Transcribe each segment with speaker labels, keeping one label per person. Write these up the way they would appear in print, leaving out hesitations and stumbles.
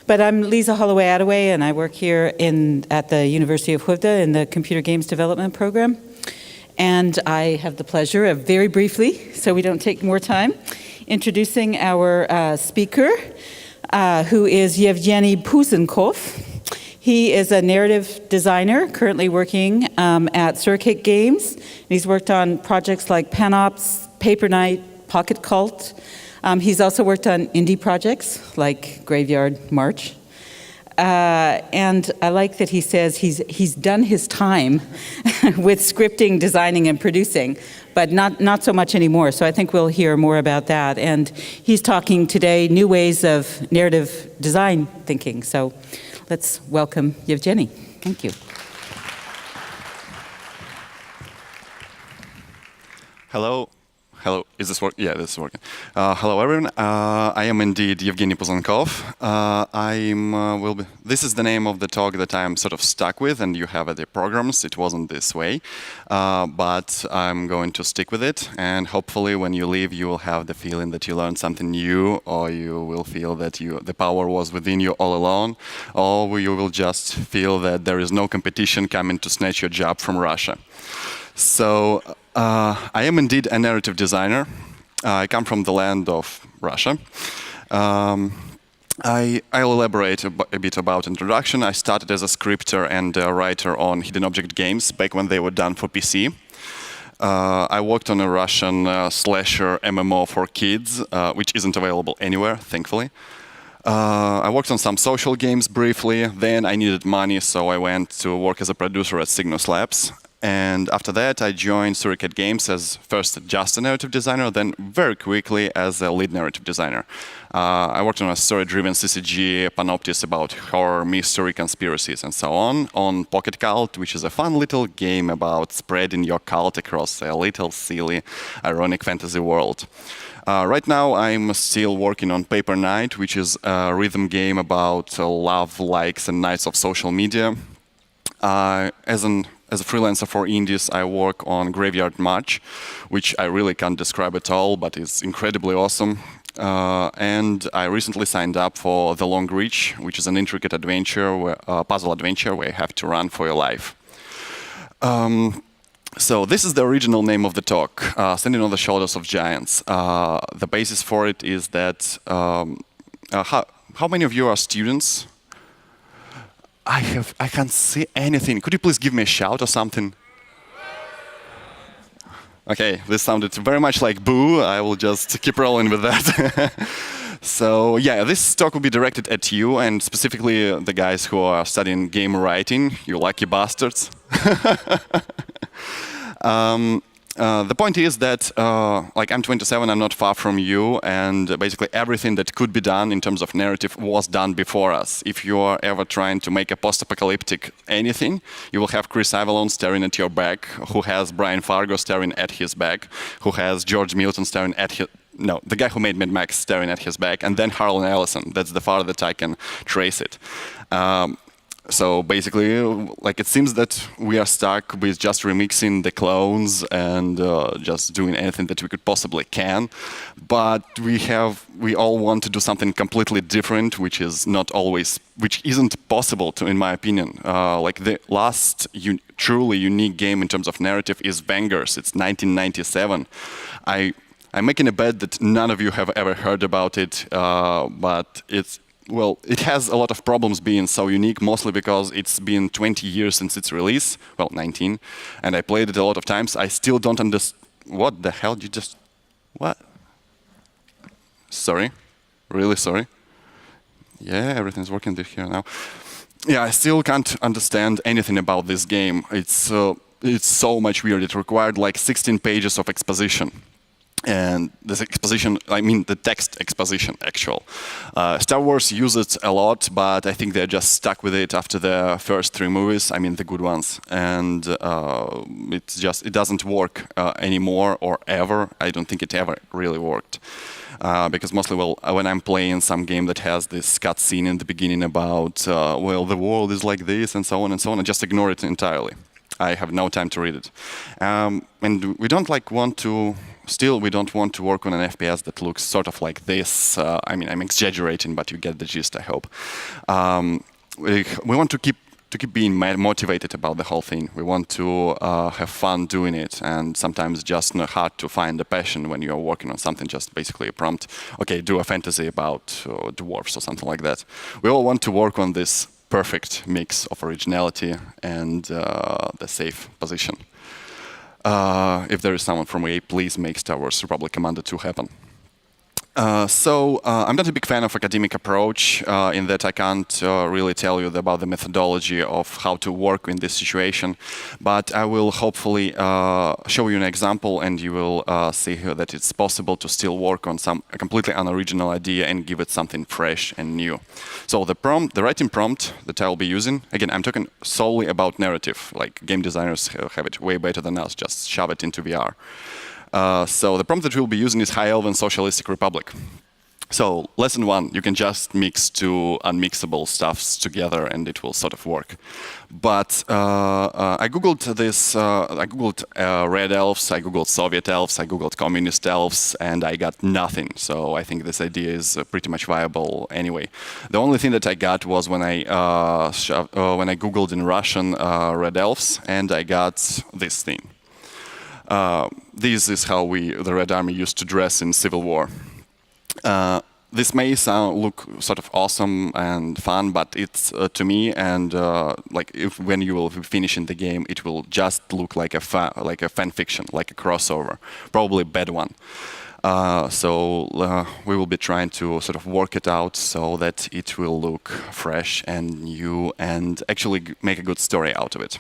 Speaker 1: But I'm Lisa Holloway-Attaway, and I work here at the University of Huivda in the Computer Games Development Program. And I have the pleasure of very briefly, so we don't take more time, introducing our speaker, who is Evgeni Puzankov. He is a narrative designer currently working at Surrogate Games. He's worked on projects like Panops, Paper Night, Pocket Cult. He's also worked on indie projects like Graveyard March. And I like that he says he's done his time with scripting, designing, and producing, but not so much anymore. So I think we'll hear more about that. And he's talking today new ways of narrative design thinking. So let's welcome Evgeni. Thank you.
Speaker 2: Hello. Hello, is this working? Yeah, this is working. Hello, everyone. I am indeed Evgeni Puzankov. This is the name of the talk that I'm sort of stuck with, and you have at the programs. It wasn't this way, but I'm going to stick with it. And hopefully, when you leave, you will have the feeling that you learned something new, or you will feel that the power was within you all along, or you will just feel that there is no competition coming to snatch your job from Russia. So. I am indeed a narrative designer. I come from the land of Russia. I'll elaborate a bit about introduction. I started as a scripter and a writer on hidden object games back when they were done for PC. I worked on a Russian slasher MMO for kids, which isn't available anywhere, thankfully. I worked on some social games briefly. Then I needed money, so I went to work as a producer at Cygnus Labs. And after that, I joined Surrogate Games as first just a narrative designer, then very quickly as a lead narrative designer. I worked on a story-driven CCG, Panoptis about horror, mystery, conspiracies, and so on Pocket Cult, which is a fun little game about spreading your cult across a little silly, ironic fantasy world. Right now, I'm still working on Paper Night, which is a rhythm game about love, likes, and nights of social media. As a freelancer for indies, I work on Graveyard March, which I really can't describe at all, but it's incredibly awesome. And I recently signed up for The Long Reach, which is an intricate adventure, puzzle adventure where you have to run for your life. So this is the original name of the talk, Standing on the Shoulders of Giants. The basis for it is that, how many of you are students? I can't see anything. Could you please give me a shout or something? Okay, this sounded very much like boo. I will just keep rolling with that. So yeah, this talk will be directed at you, and specifically the guys who are studying game writing, you lucky bastards. The point is that, I'm 27, I'm not far from you, and basically everything that could be done in terms of narrative was done before us. If you are ever trying to make a post-apocalyptic anything, you will have Chris Avellone staring at your back, who has Brian Fargo staring at his back, who has George Milton staring at his... No, the guy who made Mad Max staring at his back, and then Harlan Ellison. That's the far that I can trace it. So basically, it seems that we are stuck with just remixing the clones and just doing anything that we could possibly can. But we all want to do something completely different, which isn't possible to, in my opinion. The last truly unique game in terms of narrative is Vanguard. It's 1997. I'm making a bet that none of you have ever heard about it, but it has a lot of problems being so unique, mostly because it's been 20 years since its release, 19, and I played it a lot of times. I still don't understand. What the hell did you just... What? Sorry. Really sorry. Yeah, everything's working here now. Yeah, I still can't understand anything about this game. It's so much weird. It required 16 pages of exposition. And this exposition, I mean the text exposition, actual. Star Wars uses it a lot, but I think they're just stuck with it after the first 3 movies, I mean the good ones. And it doesn't work anymore or ever. I don't think it ever really worked. Because mostly, when I'm playing some game that has this cutscene in the beginning about, the world is like this and so on, I just ignore it entirely. I have no time to read it. And we don't want to. Still, we don't want to work on an FPS that looks sort of like this. I mean, I'm exaggerating, but you get the gist, I hope. We want to keep being motivated about the whole thing. We want to have fun doing it, and sometimes just hard to find the passion when you're working on something, just basically a prompt. Okay, do a fantasy about dwarves or something like that. We all want to work on this perfect mix of originality and the safe position. If there is someone from EA, please make Star Wars Republic Commander 2 happen. I'm not a big fan of academic approach in that I can't really tell you about the methodology of how to work in this situation, but I will hopefully show you an example, and you will see here that it's possible to still work on a completely unoriginal idea and give it something fresh and new. So the writing prompt that I will be using, again, I'm talking solely about narrative, like game designers have it way better than us, just shove it into VR. So the prompt that we'll be using is High Elven Socialistic Republic. So lesson 1, you can just mix two unmixable stuffs together and it will sort of work. But I googled this, I googled Red Elves, I googled Soviet Elves, I googled Communist Elves, and I got nothing. So I think this idea is pretty much viable anyway. The only thing that I got was when I googled in Russian Red Elves, and I got this thing. This is how the Red Army used to dress in Civil War. This may look sort of awesome and fun, but it's to me, and when you will be finishing the game, it will just look like a fan fiction, like a crossover, probably a bad one. We will be trying to sort of work it out so that it will look fresh and new and actually make a good story out of it.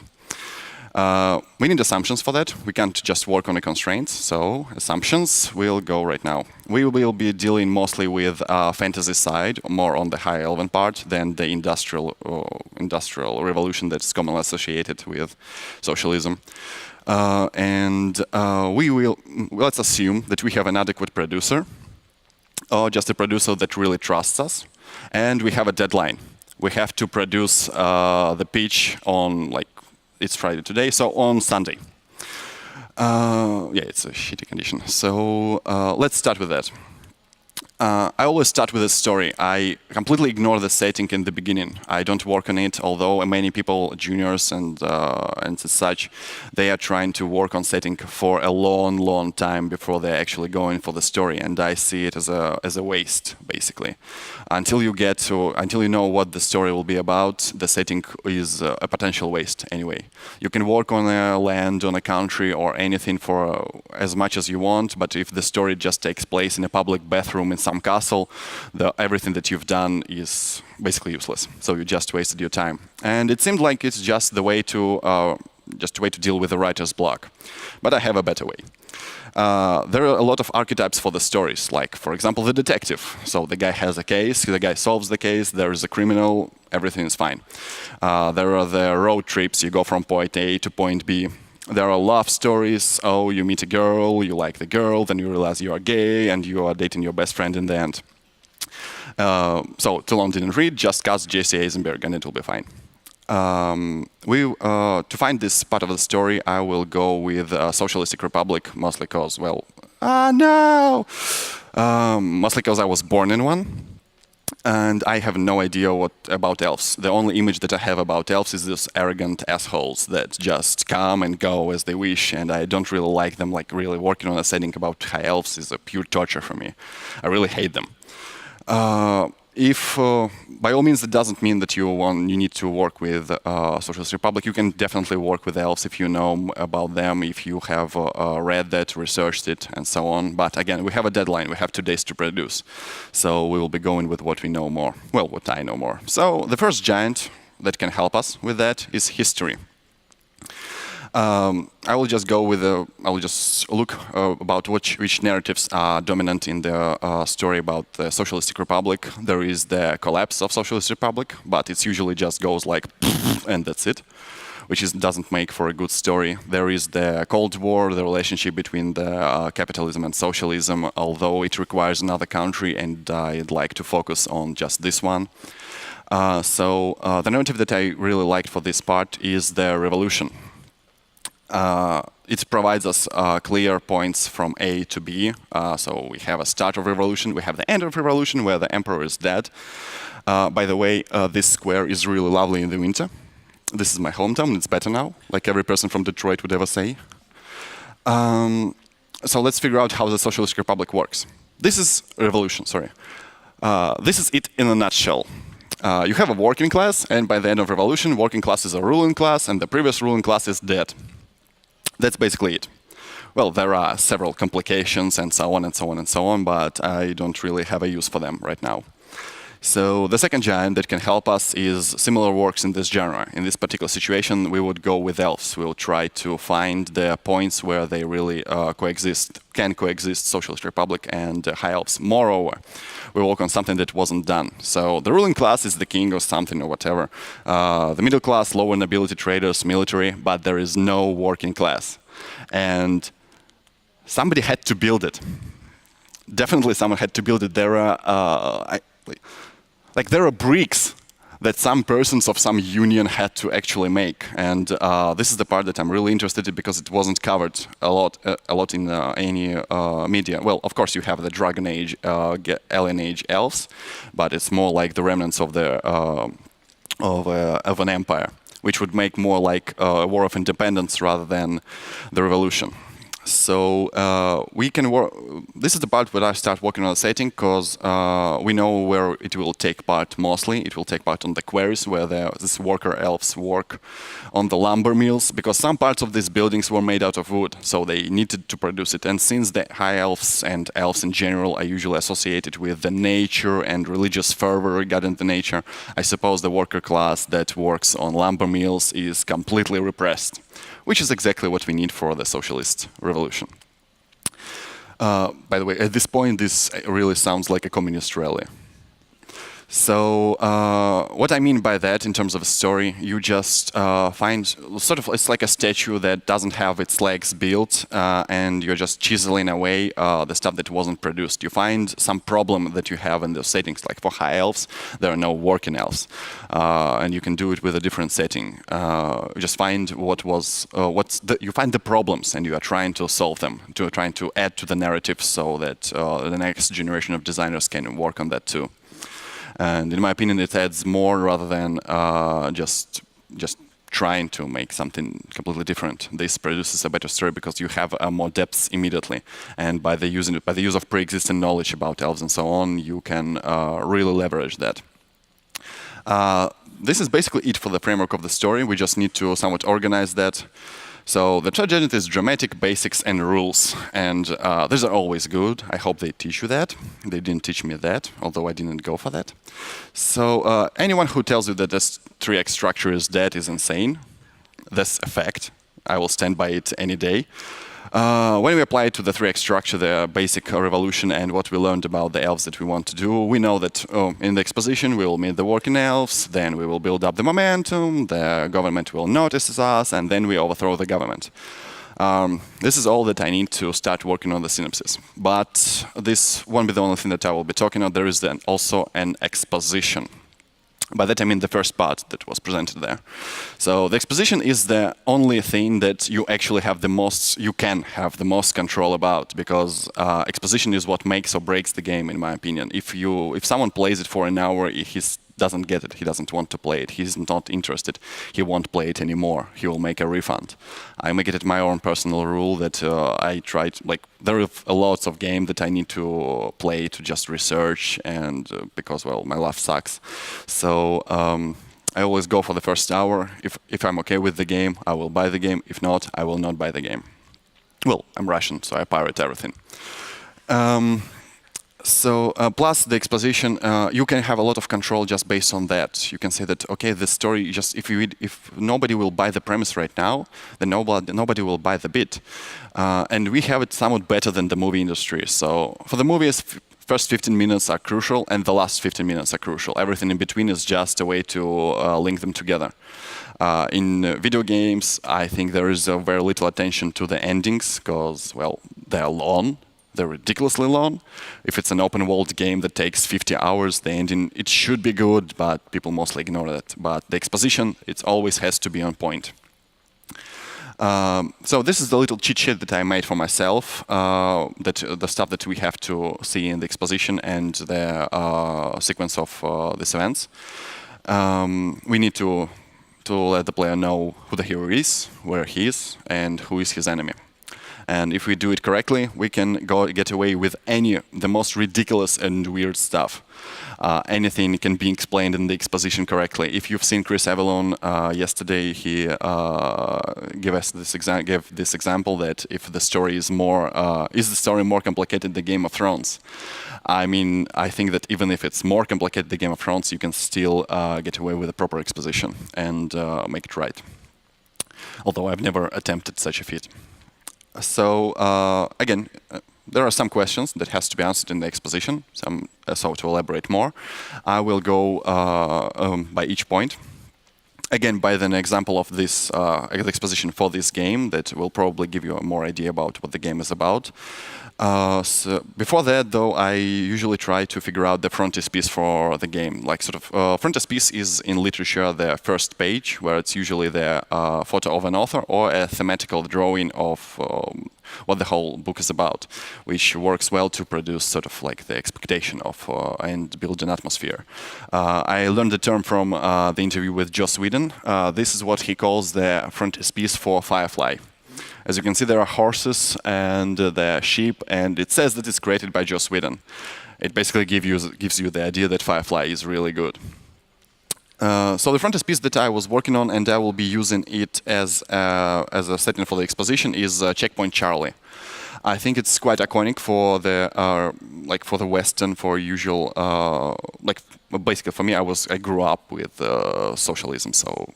Speaker 2: We need assumptions for that. We can't just work on the constraints. So assumptions will go right now. We will be dealing mostly with fantasy side, more on the high elven part than the industrial revolution that's commonly associated with socialism. Let's assume that we have an adequate producer, or just a producer that really trusts us, and we have a deadline. We have to produce the pitch on it's Friday today, so on Sunday. Yeah, it's a shitty condition. So let's start with that. I always start with a story. I completely ignore the setting in the beginning. I don't work on it, although many people, juniors and such, they are trying to work on setting for a long, long time before they're actually going for the story. And I see it as a waste, basically. Until you know what the story will be about, the setting is a potential waste anyway. You can work on a land, on a country, or anything for as much as you want, but if the story just takes place in a public bathroom in some castle, everything that you've done is basically useless. So you just wasted your time. And it seemed like it's just the way to deal with the writer's block. But I have a better way. There are a lot of archetypes for the stories, like, for example, the detective. So the guy has a case, the guy solves the case, there is a criminal, everything is fine. There are the road trips, you go from point A to point B. There are love stories. Oh, you meet a girl, you like the girl, then you realize you are gay, and you are dating your best friend in the end. So, too long didn't read, just cast Jesse Eisenberg, and it will be fine. To find this part of the story, I will go with Socialistic Republic, mostly because, mostly because I was born in one. And I have no idea about elves. The only image that I have about elves is these arrogant assholes that just come and go as they wish, and I don't really like them. Like, really working on a setting about high elves is a pure torture for me. I really hate them. By all means, that doesn't mean that you need to work with Socialist Republic. You can definitely work with elves if you know about them, if you have read that, researched it, and so on. But again, we have a deadline. We have 2 days to produce. So we will be going with what we know more. Well, what I know more. So the first giant that can help us with that is history. I will just look about which narratives are dominant in the story about the Socialistic Republic. There is the collapse of Socialist Republic, but it usually just goes like, and that's it, which doesn't make for a good story. There is the Cold War, the relationship between the capitalism and socialism, although it requires another country, and I'd like to focus on just this one. The narrative that I really liked for this part is the revolution. it provides us clear points from A to B. So we have a start of revolution, we have the end of revolution where the emperor is dead. By the way, this square is really lovely in the winter. This is my hometown, it's better now, like every person from Detroit would ever say. So let's figure out how the Socialist Republic works. This is revolution, sorry. This is it in a nutshell. You have a working class, and by the end of revolution, working class is a ruling class, and the previous ruling class is dead. That's basically it. Well, there are several complications and so on and so on and so on, but I don't really have a use for them right now. So the second giant that can help us is similar works in this genre. In this particular situation, we would go with elves. We will try to find the points where they really can coexist, Socialist Republic and High Elves. Moreover, we work on something that wasn't done. So the ruling class is the king or something or whatever. The middle class, lower nobility, traders, military, but there is no working class. And somebody had to build it. Definitely someone had to build it. There are bricks that some persons of some union had to actually make, and this is the part that I'm really interested in because it wasn't covered a lot in any media. Well, of course, you have the Dragon Age, Alien Age elves, but it's more like the remnants of an empire, which would make more like a war of independence rather than the revolution. So we can work. This is the part where I start working on the setting because we know where it will take part mostly. It will take part on the quarries where these worker elves work on the lumber mills because some parts of these buildings were made out of wood, so they needed to produce it. And since the high elves and elves in general are usually associated with the nature and religious fervor regarding the nature, I suppose the worker class that works on lumber mills is completely repressed, which is exactly what we need for the socialist revolution. By the way, at this point, this really sounds like a communist rally. So what I mean by that in terms of a story, you just find sort of, it's like a statue that doesn't have its legs built and you're just chiseling away the stuff that wasn't produced. You find some problem that you have in those settings, like for high elves, there are no working elves. And you can do it with a different setting. You just find you find the problems and you are trying to solve them, trying to add to the narrative so that the next generation of designers can work on that too. And in my opinion, it adds more rather than just trying to make something completely different. This produces a better story because you have more depth immediately, and by the use of pre-existing knowledge about elves and so on, you can really leverage that. This is basically it for the framework of the story. We just need to somewhat organize that. So the third giant is dramatic basics and rules, and these are always good. I hope they teach you that. They didn't teach me that, although I didn't go for that. So anyone who tells you that this 3x structure is dead is insane. That's a fact. I will stand by it any day. When we apply it to the 3x structure, the basic revolution and what we learned about the elves that we want to do, we know that in the exposition we will meet the working elves, then we will build up the momentum, the government will notice us, and then we overthrow the government. This is all that I need to start working on the synopsis. But this won't be the only thing that I will be talking about. There is then also an exposition. By that I mean the first part that was presented there. So the exposition is the only thing that you actually have you can have the most control about, because exposition is what makes or breaks the game, in my opinion. If someone plays it for an hour, he doesn't get it, he doesn't want to play it, he's not interested, he won't play it anymore, he will make a refund. I make it my own personal rule that I try to, there are lots of games that I need to play to just research, and because, well, my life sucks. So I always go for the first hour. If I'm okay with the game, I will buy the game. If not, I will not buy the game. Well, I'm Russian, so I pirate everything. Plus the exposition, you can have a lot of control just based on that. You can say that, okay, the story, just if nobody will buy the premise right now, then nobody will buy the bit. And we have it somewhat better than the movie industry. So for the movies, first 15 minutes are crucial, and the last 15 minutes are crucial. Everything in between is just a way to link them together. In video games, I think there is very little attention to the endings, because, well, they are long. They're ridiculously long. If it's an open world game that takes 50 hours, the ending, it should be good, but people mostly ignore that. But the exposition, it always has to be on point. So this is the little cheat sheet that I made for myself, the stuff that we have to see in the exposition and the sequence of these events. We need to let the player know who the hero is, where he is, and who is his enemy. And if we do it correctly, we can get away with the most ridiculous and weird stuff. Anything can be explained in the exposition correctly. If you've seen Chris Avalon yesterday, he gave this example that if the story is the story more complicated than Game of Thrones? I mean, I think that even if it's more complicated than Game of Thrones, you can still get away with a proper exposition and make it right. Although I've never attempted such a feat. So again, there are some questions that has to be answered in the exposition. So to elaborate more, I will go by each point. Again, by an example of this exposition for this game that will probably give you a more idea about what the game is about. So before that, though, I usually try to figure out the frontispiece for the game. Like frontispiece is in literature the first page, where it's usually the photo of an author or a thematical drawing of what the whole book is about, which works well to produce sort of like the expectation of and build an atmosphere. I learned the term from the interview with Joss Whedon. This is what he calls the frontispiece for Firefly. As you can see, there are horses and the sheep, and it says that it's created by Joss Whedon. It basically gives you the idea that Firefly is really good. So the frontispiece that I was working on, and I will be using it as a setting for the exposition, is Checkpoint Charlie. I think it's quite iconic for the Western, for usual, basically for me, I grew up with socialism, so.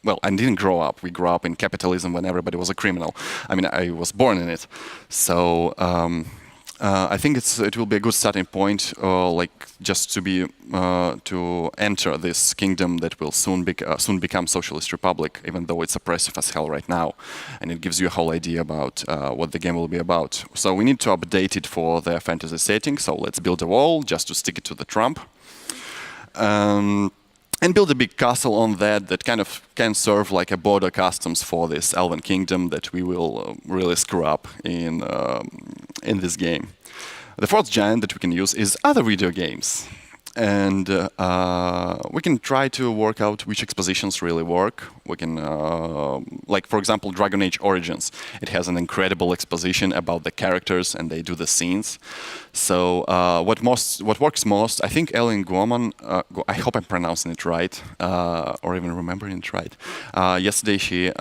Speaker 2: Well, I didn't grow up. We grew up in capitalism when everybody was a criminal. I mean, I was born in it. So I think it will be a good starting point, just to enter this kingdom that will soon become socialist republic, even though it's oppressive as hell right now, and it gives you a whole idea about what the game will be about. So we need to update it for the fantasy setting. So let's build a wall just to stick it to the trump. And build a big castle on that kind of can serve like a border customs for this elven kingdom that we will really screw up in this game. The fourth giant that we can use is other video games. And we can try to work out which expositions really work. We can, for example, Dragon Age Origins. It has an incredible exposition about the characters, and they do the scenes. So what works most, I think Ellen Guoman, I hope I'm pronouncing it right, or even remembering it right. Yesterday she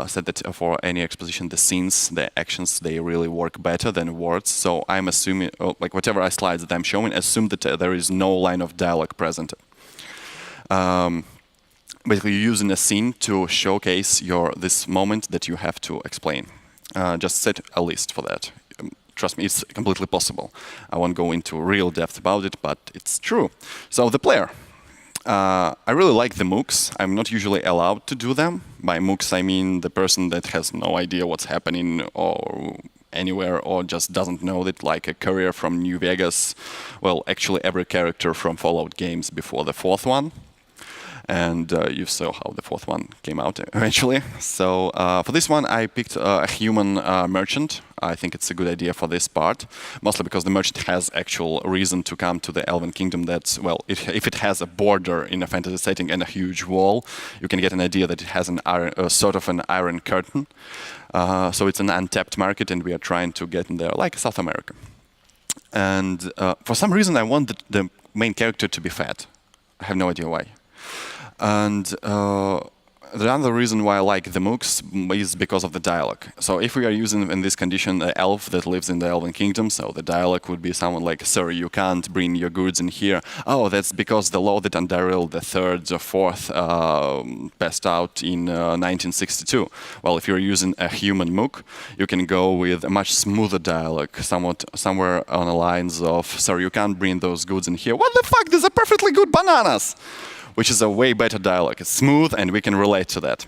Speaker 2: said that for any exposition, the scenes, the actions, they really work better than words. So I'm assuming, whatever slides that I'm showing, assume that there is no line of dialogue present. Basically, you're using a scene to showcase this moment that you have to explain. Just set a list for that. Trust me, it's completely possible. I won't go into real depth about it, but it's true. So the player. I really like the mooks. I'm not usually allowed to do them. By mooks, I mean the person that has no idea what's happening or anywhere, or just doesn't know it, like a courier from New Vegas. Well, actually every character from Fallout games before the fourth one. And you saw how the fourth one came out eventually. So for this one, I picked a human merchant. I think it's a good idea for this part, mostly because the merchant has actual reason to come to the Elven Kingdom. That's, well, if it has a border in a fantasy setting and a huge wall, you can get an idea that it has sort of an iron curtain. So it's an untapped market, and we are trying to get in there, like South America. And for some reason, I want the main character to be fat. I have no idea why. And the other reason why I like the mooks is because of the dialogue. So if we are using in this condition an elf that lives in the Elven Kingdom, so the dialogue would be someone like, "Sir, you can't bring your goods in here." Oh, that's because the law that Andariel III or IV passed out in 1962. Well, if you're using a human mook, you can go with a much smoother dialogue, somewhere on the lines of, "Sir, you can't bring those goods in here." "What the fuck? These are perfectly good bananas!" Which is a way better dialogue. It's smooth, and we can relate to that.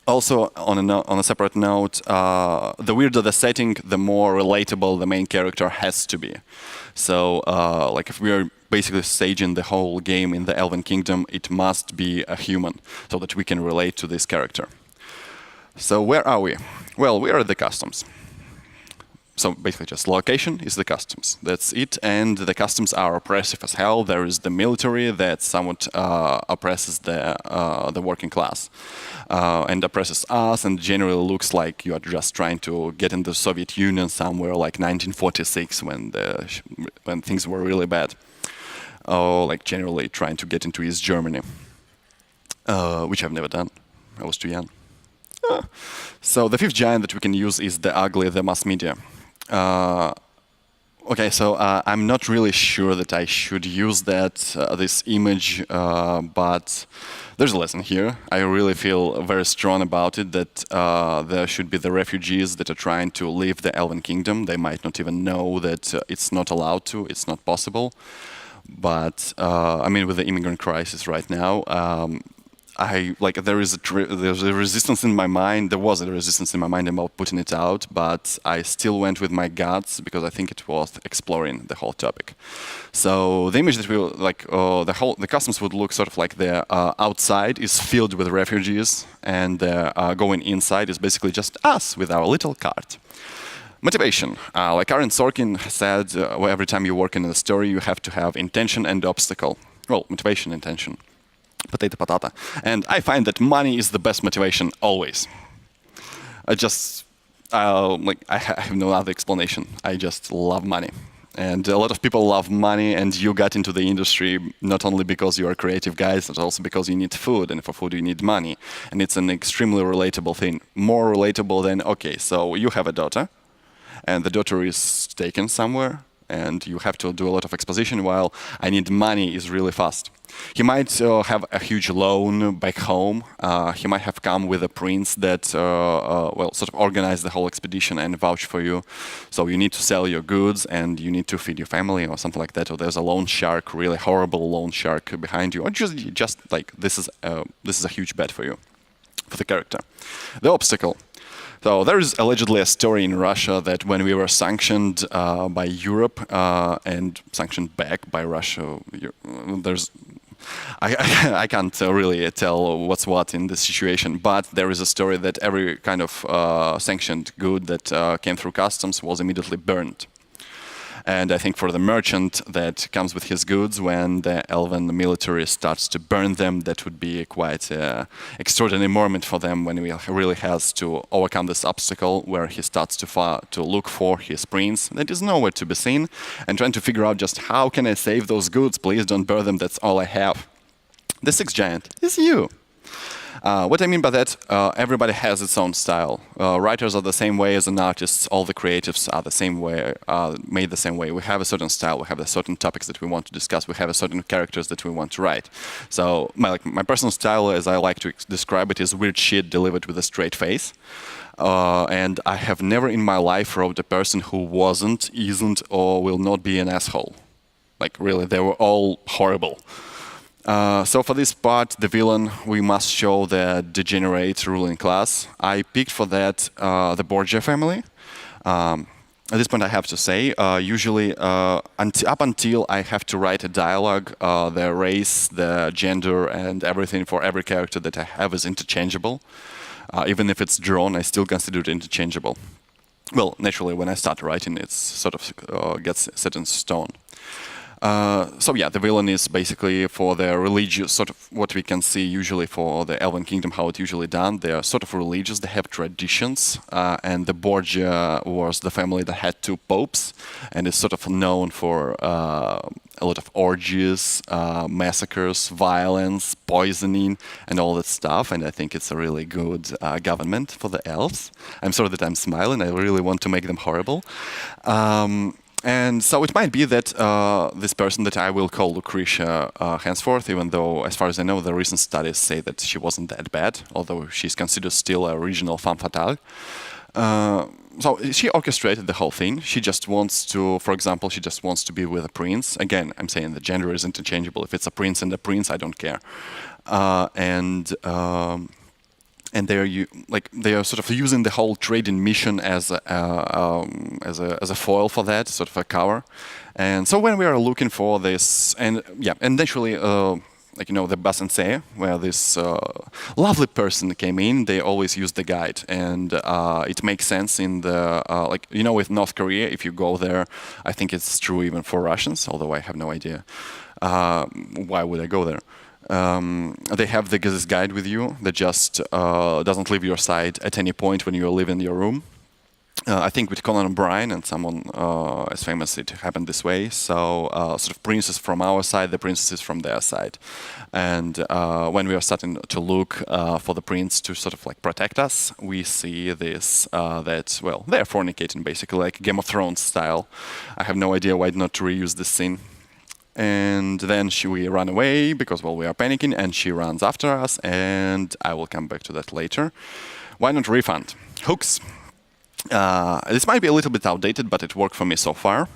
Speaker 2: Also, on a separate note, the weirder the setting, the more relatable the main character has to be. So, if we are basically staging the whole game in the Elven Kingdom, it must be a human, so that we can relate to this character. So where are we? Well, we are at the customs. So basically just location is the customs. That's it. And the customs are oppressive as hell. There is the military that somewhat oppresses the working class and oppresses us, and generally looks like you are just trying to get in the Soviet Union somewhere like 1946 when things were really bad. Or like generally trying to get into East Germany, which I've never done. I was too young. So the fifth giant that we can use is the ugly, the mass media. Okay, so I'm not really sure that I should use this image, but there's a lesson here. I really feel very strong about it, that there should be the refugees that are trying to leave the Elven Kingdom. They might not even know that it's not allowed to, it's not possible. But I mean, with the immigrant crisis right now, there's a resistance in my mind. There was a resistance in my mind about putting it out, but I still went with my guts because I think it was exploring the whole topic. So the image that we like, the customs would look sort of like the outside is filled with refugees, and going inside is basically just us with our little cart. Motivation. Like Aaron Sorkin said, every time you work in a story, you have to have intention and obstacle. Well, motivation, intention. Potato, patata. And I find that money is the best motivation always. I have no other explanation. I just love money. And a lot of people love money, and you got into the industry not only because you are creative guys, but also because you need food, and for food you need money. And it's an extremely relatable thing. More relatable than, okay, so you have a daughter, and the daughter is taken somewhere, and you have to do a lot of exposition, while I need money is really fast. He might have a huge loan back home. He might have come with a prince that sort of organized the whole expedition and vouch for you. So you need to sell your goods and you need to feed your family or something like that. Or there's a loan shark, really horrible loan shark behind you. Or just like this is a huge bet for you, for the character. The obstacle. So there is allegedly a story in Russia that when we were sanctioned by Europe and sanctioned back by Russia, I can't really tell what's what in this situation, but there is a story that every kind of sanctioned good that came through customs was immediately burned. And I think for the merchant that comes with his goods, when the Elven military starts to burn them, that would be quite an extraordinary moment for them when he really has to overcome this obstacle where he starts to look for his prince that is nowhere to be seen and trying to figure out just how can I save those goods, please don't burn them, that's all I have. The sixth giant is you. What I mean by that, everybody has its own style. Writers are the same way as an artist. All the creatives are the same way, made the same way. We have a certain style. We have a certain topics that we want to discuss. We have a certain characters that we want to write. So my personal style, as I like to describe it, is weird shit delivered with a straight face. And I have never in my life wrote a person who wasn't, isn't, or will not be an asshole. Like really, they were all horrible. So for this part, the villain, we must show the degenerate ruling class. I picked for that the Borgia family. At this point, I have to say, usually up until I have to write a dialogue, the race, the gender, and everything for every character that I have is interchangeable. Even if it's drawn, I still consider it interchangeable. Well, naturally, when I start writing, it sort of gets set in stone. So yeah, the villain is basically for the religious, sort of what we can see usually for the Elven Kingdom, how it's usually done. They are sort of religious, they have traditions, and the Borgia was the family that had two popes, and is sort of known for a lot of orgies, massacres, violence, poisoning, and all that stuff, and I think it's a really good government for the elves. I'm sorry that I'm smiling, I really want to make them horrible. And so it might be that this person that I will call Lucretia henceforth, even though, as far as I know, the recent studies say that she wasn't that bad, although she's considered still a original femme fatale. So she orchestrated the whole thing. She just wants to, for example, she just wants to be with a prince. Again, I'm saying the gender is interchangeable. If it's a prince and a prince, I don't care. And they are sort of using the whole trading mission as a foil for that, sort of a cover. And so when we are looking for this, and yeah, and naturally like, the Basansei, where this lovely person came in, they always use the guide. And it makes sense in the, with North Korea, if you go there, I think it's true even for Russians, although I have no idea. Why would I go there? They have this guide with you that just doesn't leave your side at any point when you live in your room. I think with Conan O'Brien and someone as famous, it happened this way. So sort of princes from our side, the princesses from their side. And when we are starting to look for the prince to sort of like protect us, we see this, that, well, they're fornicating basically, like Game of Thrones style. I have no idea why not to reuse this scene. And then we run away because, well, we are panicking, and she runs after us, and I will come back to that later. Why not refund? Hooks. This might be a little bit outdated, but it worked for me so far.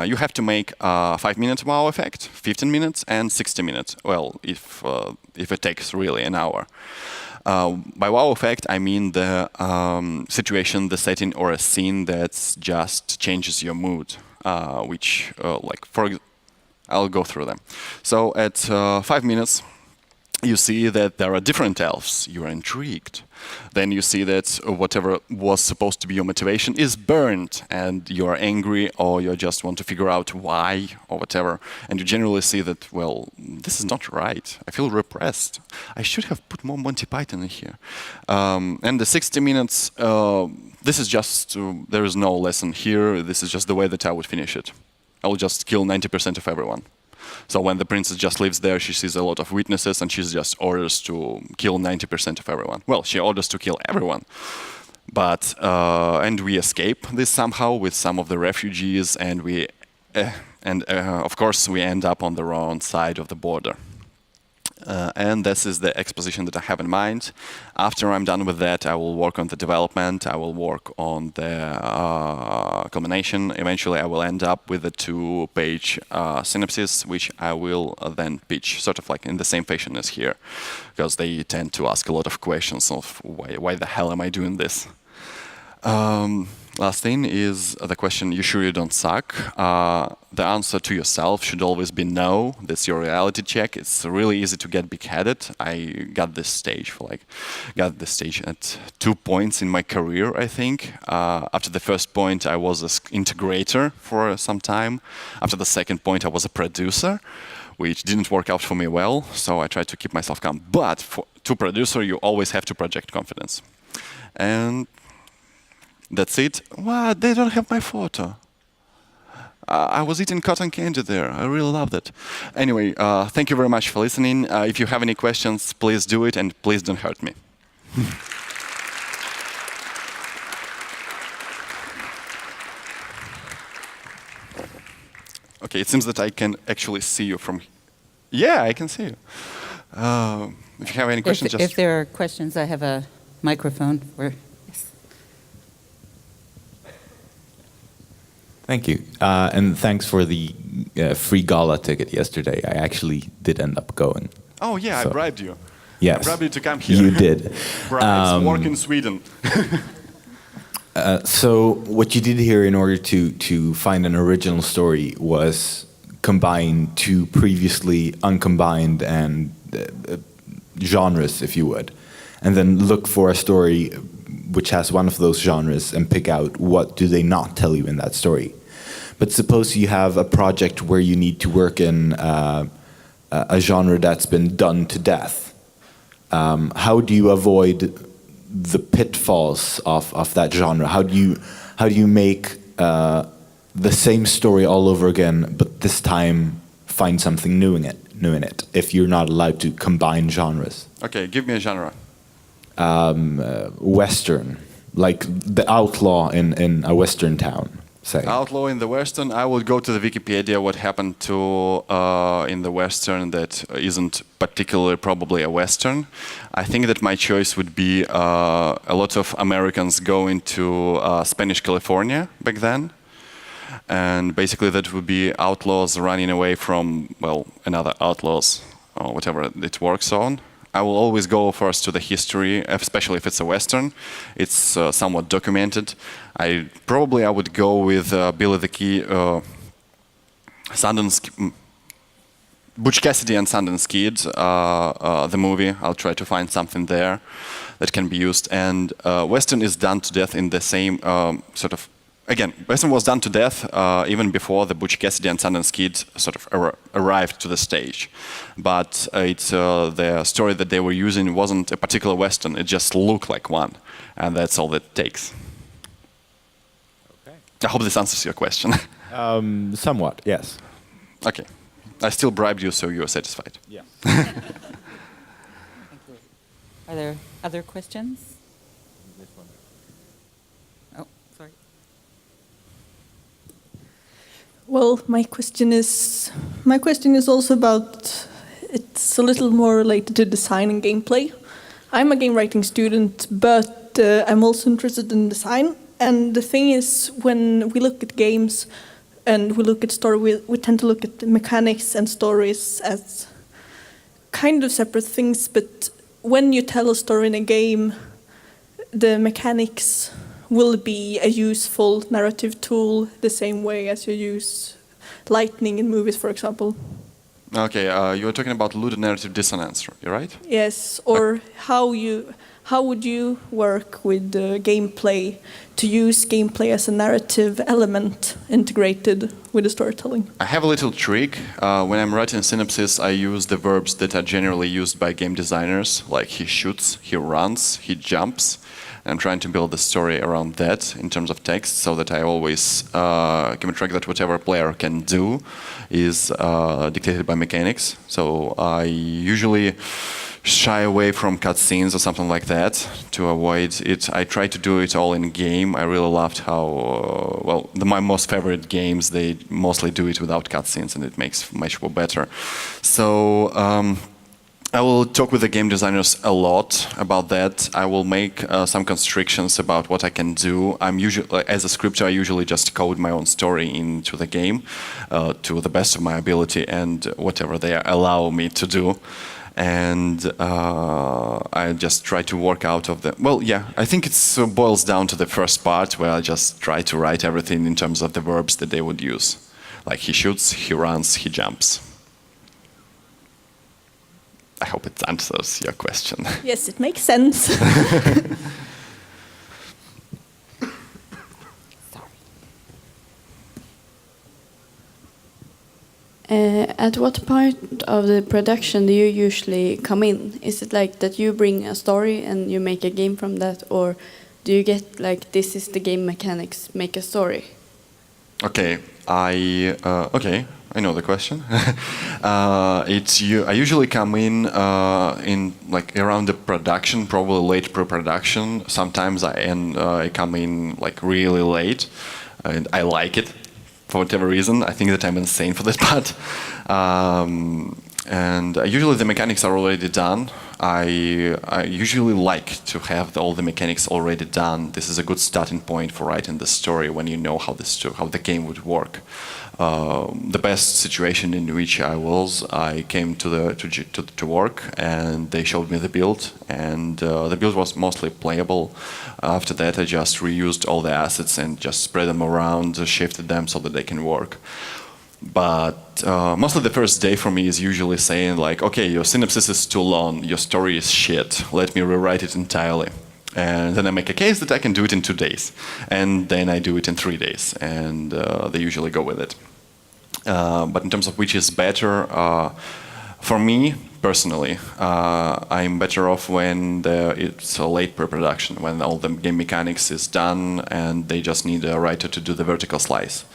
Speaker 2: You have to make a 5-minute wow effect, 15 minutes, and 60 minutes. Well, if it takes really an hour. By wow effect, I mean the situation, the setting, or a scene that just changes your mood. Which, I'll go through them. So at 5 minutes, you see that there are different elves. You are intrigued. Then you see that whatever was supposed to be your motivation is burned, and you are angry, or you just want to figure out why, or whatever. And you generally see that, well, this is not right. I feel repressed. I should have put more Monty Python in here. And the 60 minutes, this is just, there is no lesson here. This is just the way that I would finish it. I will just kill 90% of everyone. So when the princess just lives there, she sees a lot of witnesses, and she just orders to kill 90% of everyone. Well, she orders to kill everyone. But, and we escape this somehow with some of the refugees, and of course, we end up on the wrong side of the border. And this is the exposition that I have in mind. After I'm done with that, I will work on the development, I will work on the culmination. Eventually, I will end up with a 2-page synopsis, which I will then pitch, sort of like in the same fashion as here, because they tend to ask a lot of questions of why the hell am I doing this? Last thing is the question, you sure you don't suck? The answer to yourself should always be no. That's your reality check. It's really easy to get big-headed. I got this stage at 2 points in my career, I think. After the first point, I was an integrator for some time. After the second point, I was a producer, which didn't work out for me well, so I tried to keep myself calm. But to producer, you always have to project confidence. And that's it. What? They don't have my photo. I was eating cotton candy there. I really loved it. Anyway, thank you very much for listening. If you have any questions, please do it, and please don't hurt me. Okay, it seems that I can actually see you from... Yeah, I can see you. If you have any questions,
Speaker 1: If there are questions, I have a microphone for...
Speaker 3: Thank you. And thanks for the free gala ticket yesterday. I actually did end up going.
Speaker 2: Oh, yeah,
Speaker 3: So-
Speaker 2: I bribed you.
Speaker 3: Yes.
Speaker 2: I bribed you to come here.
Speaker 3: You did.
Speaker 2: Bribes work in Sweden.
Speaker 3: So what you did here in order to find an original story was combine 2 previously uncombined and genres, if you would, and then look for a story which has one of those genres and pick out what do they not tell you in that story. But suppose you have a project where you need to work in a genre that's been done to death. How do you avoid the pitfalls of that genre? How do you make the same story all over again, but this time find something new in it? If you're not allowed to combine genres.
Speaker 2: Okay, give me a genre.
Speaker 3: Western, like the outlaw in a Western town, say.
Speaker 2: Outlaw in the Western, I would go to the Wikipedia what happened to in the Western that isn't particularly probably a Western. I think that my choice would be a lot of Americans going to Spanish California back then. And basically that would be outlaws running away from, well, another outlaws, or whatever it works on. I will always go first to the history, especially if it's a Western. It's somewhat documented. I would go with Billy the Kid, Sundance. Butch Cassidy and Sundance Kid, the movie. I'll try to find something there that can be used. And Western is done to death in the same sort of. Again, Western was done to death even before the Butch Cassidy and Sundance Kid sort of arrived to the stage. But it's the story that they were using wasn't a particular Western, it just looked like one. And that's all it takes. Okay. I hope this answers your question.
Speaker 3: Somewhat, yes.
Speaker 2: Okay. I still bribed you, so you're satisfied.
Speaker 3: Yeah.
Speaker 1: Thank you. Are there other questions? Oh, sorry.
Speaker 4: Well, my question is also about, it's a little more related to design and gameplay. I'm a game writing student, but I'm also interested in design. And the thing is, when we look at games and we look at story, we tend to look at the mechanics and stories as kind of separate things. But when you tell a story in a game, the mechanics will be a useful narrative tool the same way as you use lighting in movies, for example.
Speaker 2: Okay, you were talking about ludonarrative dissonance, right?
Speaker 4: Yes, or how would you work with gameplay to use gameplay as a narrative element integrated with the storytelling?
Speaker 2: I have a little trick. When I'm writing synopsis, I use the verbs that are generally used by game designers, like he shoots, he runs, he jumps. I'm trying to build the story around that in terms of text, so that I always keep a track that whatever player can do is dictated by mechanics. So I usually shy away from cutscenes or something like that to avoid it. I try to do it all in game. I really loved how my most favorite games, they mostly do it without cutscenes, and it makes much more better. So. I will talk with the game designers a lot about that. I will make some constrictions about what I can do. I'm usually, as a scripter, I usually just code my own story into the game to the best of my ability and whatever they allow me to do. And I just try to work out of the. Well, yeah, I think it boils down to the first part where I just try to write everything in terms of the verbs that they would use. Like he shoots, he runs, he jumps. I hope it answers your question.
Speaker 4: Yes, it makes sense.
Speaker 5: At what point of the production do you usually come in? Is it like that you bring a story and you make a game from that, or do you get like this is the game mechanics, make a story?
Speaker 2: Okay, I know the question. I usually come in like around the production, probably late pre-production. Sometimes I come in like really late, and I like it for whatever reason. I think that I'm insane for this part. And usually the mechanics are already done. I usually like to have all the mechanics already done. This is a good starting point for writing the story when you know how the game would work. The best situation in which I came to work, and they showed me the build, and the build was mostly playable. After that, I just reused all the assets and just spread them around, shifted them so that they can work. But mostly the first day for me is usually saying like, okay, your synopsis is too long, your story is shit, let me rewrite it entirely. And then I make a case that I can do it in 2 days. And then I do it in 3 days. And they usually go with it. But in terms of which is better, for me, personally, I'm better off when it's a late pre-production, when all the game mechanics is done and they just need a writer to do the vertical slice.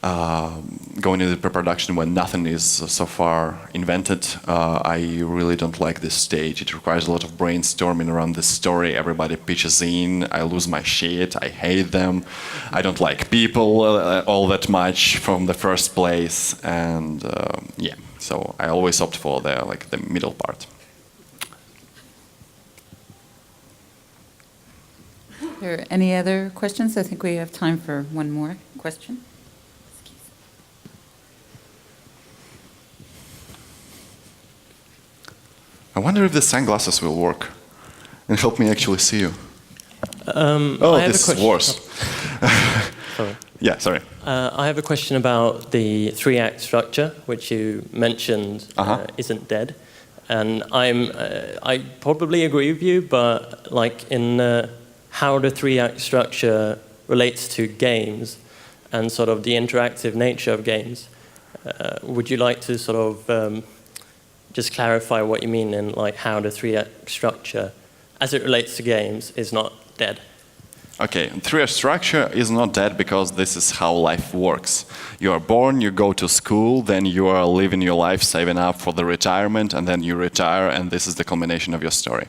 Speaker 2: Going into pre-production when nothing is so far invented, I really don't like this stage. It requires a lot of brainstorming around the story. Everybody pitches in. I lose my shit. I hate them. I don't like people all that much from the first place. And yeah, so I always opt for the middle part.
Speaker 1: Are there any other questions? I think we have time for one more question.
Speaker 2: I wonder if the sunglasses will work and help me actually see you.
Speaker 6: I have
Speaker 2: this
Speaker 6: a
Speaker 2: is
Speaker 6: question.
Speaker 2: worse.
Speaker 6: Sorry.
Speaker 2: Yeah, sorry.
Speaker 6: I have a question about the three-act structure, which you mentioned isn't dead. And I probably agree with you, but like in how the three-act structure relates to games and sort of the interactive nature of games, would you like to sort of just clarify what you mean in like how the three-act structure, as it relates to games, is not dead?
Speaker 2: Okay, three-act structure is not dead because this is how life works. You are born, you go to school, then you are living your life, saving up for the retirement, and then you retire, and this is the culmination of your story.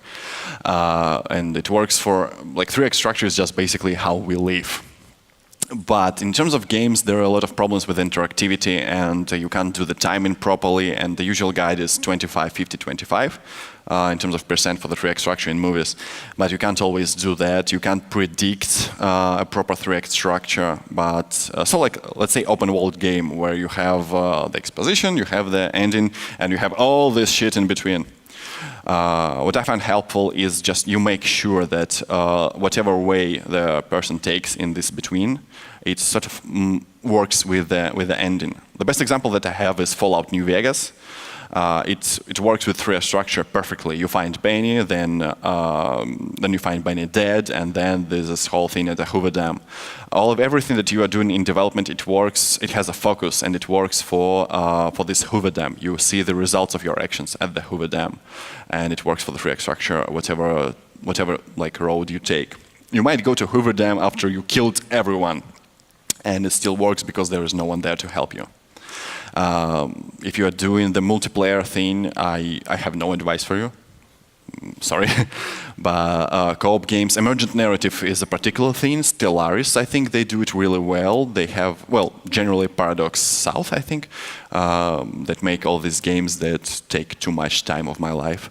Speaker 2: And it works for, like, three-act structure is just basically how we live. But in terms of games, there are a lot of problems with interactivity, and you can't do the timing properly, and the usual guide is 25, 50, 25 in terms of percent for the three-act structure in movies. But you can't always do that. You can't predict a proper three-act structure. But so, like, let's say open-world game where you have the exposition, you have the ending, and you have all this shit in between. What I find helpful is just you make sure that whatever way the person takes in this between, it sort of works with the ending. The best example that I have is Fallout New Vegas. It works with three-act structure perfectly. You find Benny, then you find Benny dead, and then there's this whole thing at the Hoover Dam. Everything that you are doing in development, it works. It has a focus, and it works for this Hoover Dam. You see the results of your actions at the Hoover Dam, and it works for the three-act structure, whatever like road you take. You might go to Hoover Dam after you killed everyone, and it still works because there is no one there to help you. If you are doing the multiplayer thing, I have no advice for you. Sorry. But co-op games, emergent narrative is a particular thing. Stellaris, I think they do it really well. They have, well, generally Paradox South, I think, that make all these games that take too much time of my life.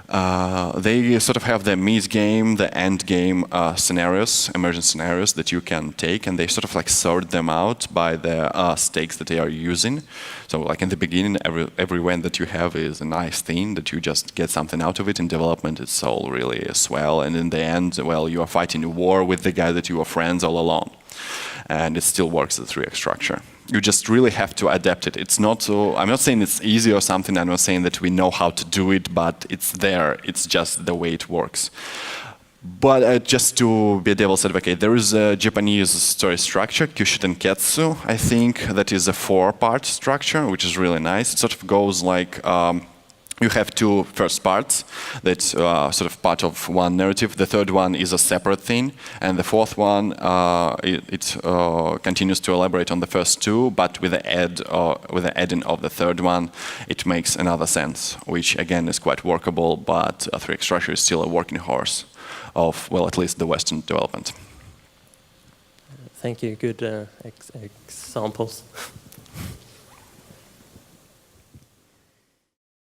Speaker 2: They sort of have the mid-game, the end-game scenarios, emergent scenarios that you can take, and they sort of like sort them out by the stakes that they are using. So like in the beginning, every event that you have is a nice thing, that you just get something out of it. In development, it's all really swell. And in the end, well, you are fighting a war with the guy that you were friends all along. And it still works as a three-act structure. You just really have to adapt it. It's not so, I'm not saying it's easy or something, I'm not saying that we know how to do it, but it's there. It's just the way it works. But just to be a devil's advocate, there is a Japanese story structure, Kyushu I think, that is a 4-part structure, which is really nice. It sort of goes like, you have two first parts that's sort of part of one narrative. The third one is a separate thing, and the fourth one it continues to elaborate on the first two, but with the adding of the third one, it makes another sense, which again is quite workable. But a three-act structure is still a working horse of, well, at least the Western development.
Speaker 6: Thank you. Good examples.